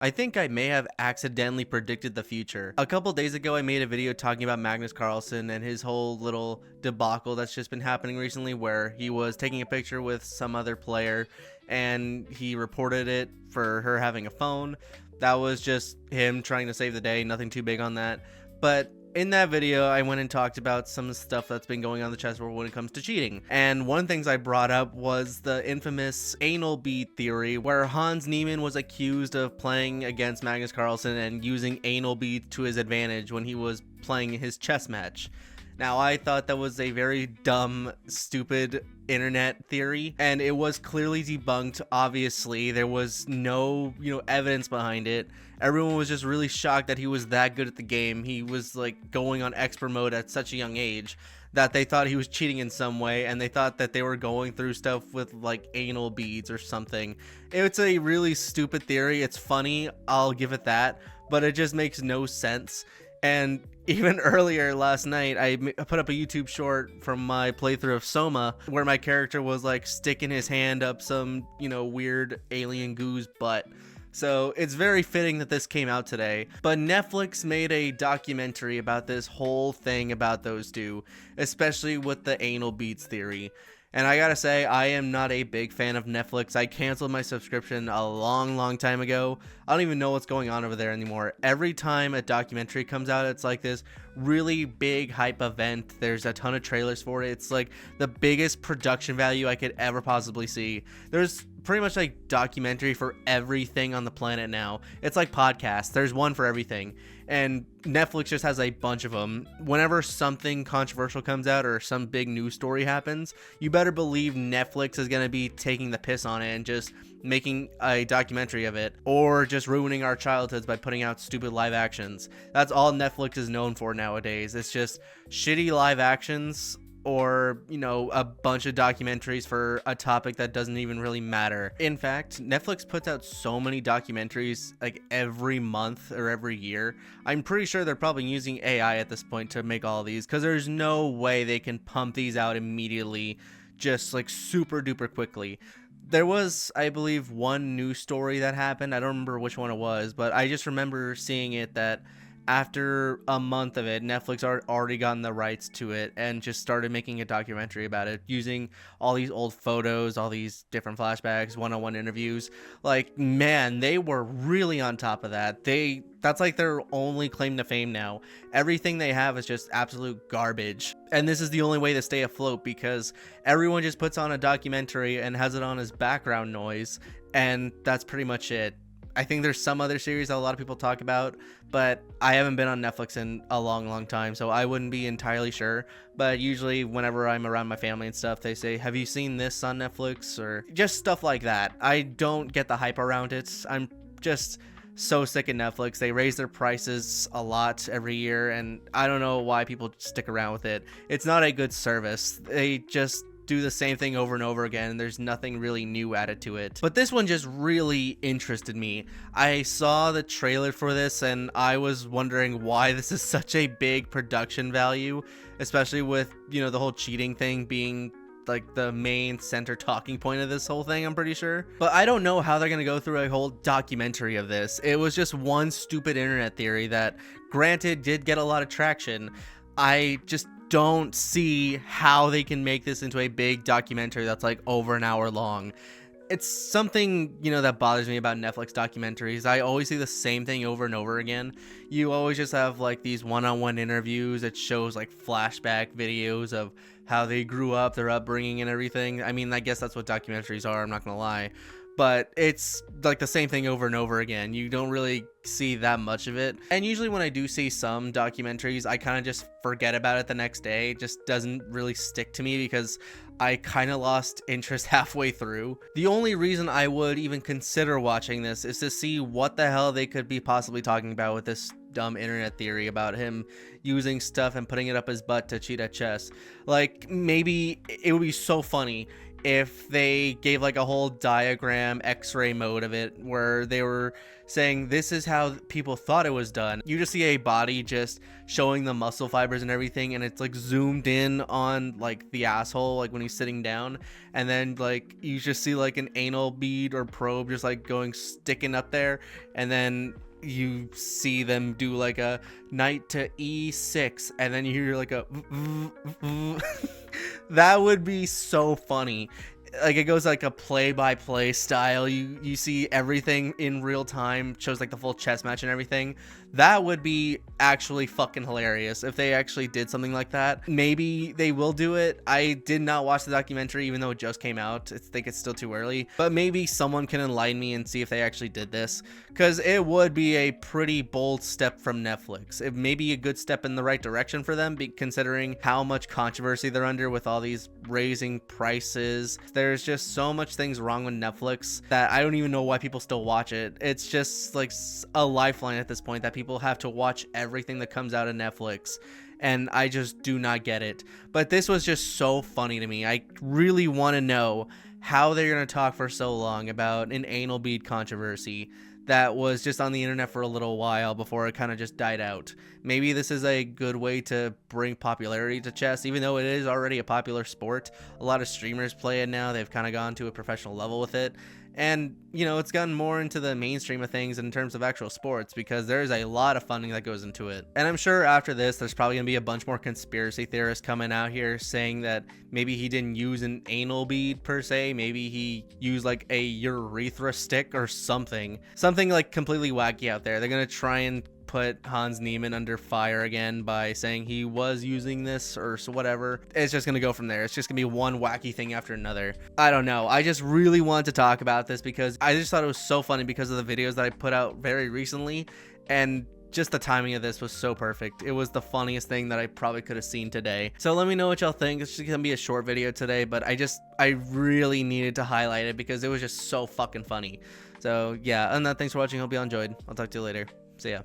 I think I may have accidentally predicted the future. A couple days ago, I made a video talking about Magnus Carlsen and his whole little debacle that's just been happening recently, where he was taking a picture with some other player and he reported it for her having a phone. That was just him trying to save the day, nothing too big on that. But in that video, I went and talked about some stuff that's been going on in the chess world when it comes to cheating. And one of the things I brought up was the infamous anal bead theory, where Hans Niemann was accused of playing against Magnus Carlsen and using anal beads to his advantage when he was playing his chess match. Now, I thought that was a very dumb, stupid internet theory, and it was clearly debunked. Obviously, there was no, evidence behind it. Everyone was just really shocked that he was that good at the game. He was like going on expert mode at such a young age that they thought he was cheating in some way, and they thought that they were going through stuff with like anal beads or something. It's a really stupid theory. It's funny, I'll give it that, but it just makes no sense. And even earlier last night, I put up a YouTube short from my playthrough of Soma where my character was like sticking his hand up some, weird alien goo's butt. So it's very fitting that this came out today. But Netflix made a documentary about this whole thing about those two, especially with the anal beads theory. And I gotta say, I am not a big fan of Netflix. I canceled my subscription a long time ago. I don't even know what's going on over there anymore. Every time a documentary comes out, it's like this really big hype event. There's a ton of trailers for it. It's like the biggest production value I could ever possibly see. There's pretty much like documentary for everything on the planet now. It's like podcasts. There's one for everything. And Netflix just has a bunch of them. Whenever something controversial comes out or some big news story happens, you better believe Netflix is going to be taking the piss on it and just making a documentary of it, or just ruining our childhoods by putting out stupid live actions. That's all Netflix is known for nowadays. It's just shitty live actions, or a bunch of documentaries for a topic that doesn't even really matter. In fact, Netflix puts out so many documentaries like every month or every year. I'm pretty sure they're probably using AI at this point to make all of these, because there's no way they can pump these out immediately, just like super duper quickly. There was, I believe, one news story that happened. I don't remember which one it was, but I just remember seeing it that after a month of it, Netflix already gotten the rights to it and just started making a documentary about it, using all these old photos, all these different flashbacks, one-on-one interviews. Like, man, they were really on top of that. That's like their only claim to fame now. Everything they have is just absolute garbage. And this is the only way to stay afloat, because everyone just puts on a documentary and has it on as background noise, and that's pretty much it. I think there's some other series that a lot of people talk about, but I haven't been on Netflix in a long time, so I wouldn't be entirely sure. But usually whenever I'm around my family and stuff, they say, have you seen this on Netflix? Or just stuff like that. I don't get the hype around it. I'm just so sick of Netflix. They raise their prices a lot every year, and I don't know why people stick around with it. It's not a good service. They just do the same thing over and over again, and there's nothing really new added to it. But this one just really interested me. I saw the trailer for this and I was wondering why this is such a big production value, especially with, the whole cheating thing being like the main center talking point of this whole thing, I'm pretty sure. But I don't know how they're gonna go through a whole documentary of this. It was just one stupid internet theory that, granted, did get a lot of traction. I just don't see how they can make this into a big documentary that's like over an hour long. It's something, that bothers me about Netflix documentaries. I always see the same thing over and over again. You always just have like these one-on-one interviews. It shows like flashback videos of how they grew up, their upbringing and everything. I mean, I guess that's what documentaries are, I'm not gonna lie. But it's like the same thing over and over again. You don't really see that much of it. And usually when I do see some documentaries, I kind of just forget about it the next day. It just doesn't really stick to me because I kind of lost interest halfway through. The only reason I would even consider watching this is to see what the hell they could be possibly talking about with this dumb internet theory about him using stuff and putting it up his butt to cheat at chess. Like, maybe it would be so funny if they gave like a whole diagram x-ray mode of it, where they were saying this is how people thought it was done. You just see a body just showing the muscle fibers and everything, and it's like zoomed in on like the asshole, like when he's sitting down, and then like you just see like an anal bead or probe just like going sticking up there, and then you see them do like a knight to e6, and then you hear like a that would be so funny. Like it goes like a play-by-play style. You see everything in real time, shows like the full chess match and everything. That would be actually fucking hilarious if they actually did something like that. Maybe they will do it. I did not watch the documentary even though it just came out. I think it's still too early, but maybe someone can enlighten me and see if they actually did this, because it would be a pretty bold step from Netflix. It may be a good step in the right direction for them, considering how much controversy they're under with all these raising prices. There's just so much things wrong with Netflix that I don't even know why people still watch it. It's just like a lifeline at this point that people have to watch everything that comes out of Netflix, and I just do not get it. But this was just so funny to me. I really want to know how they're going to talk for so long about an anal bead controversy that was just on the internet for a little while before it kind of just died out. Maybe this is a good way to bring popularity to chess, even though it is already a popular sport. A lot of streamers play it now. They've kind of gone to a professional level with it. And, you know, it's gotten more into the mainstream of things in terms of actual sports, because there's a lot of funding that goes into it. And I'm sure after this, there's probably going to be a bunch more conspiracy theorists coming out here saying that maybe he didn't use an anal bead per se. Maybe he used like a urethra stick or something. Something like completely wacky out there. They're going to try and put Hans Niemann under fire again by saying he was using this or so whatever. It's just gonna go from there. It's just gonna be one wacky thing after another. I don't know. I just really wanted to talk about this because I just thought it was so funny because of the videos that I put out very recently, and just the timing of this was so perfect. It was the funniest thing that I probably could have seen today. So let me know what y'all think. It's just gonna be a short video today, but I really needed to highlight it because it was just so fucking funny. So yeah, and that, thanks for watching. Hope you all enjoyed. I'll talk to you later. See ya.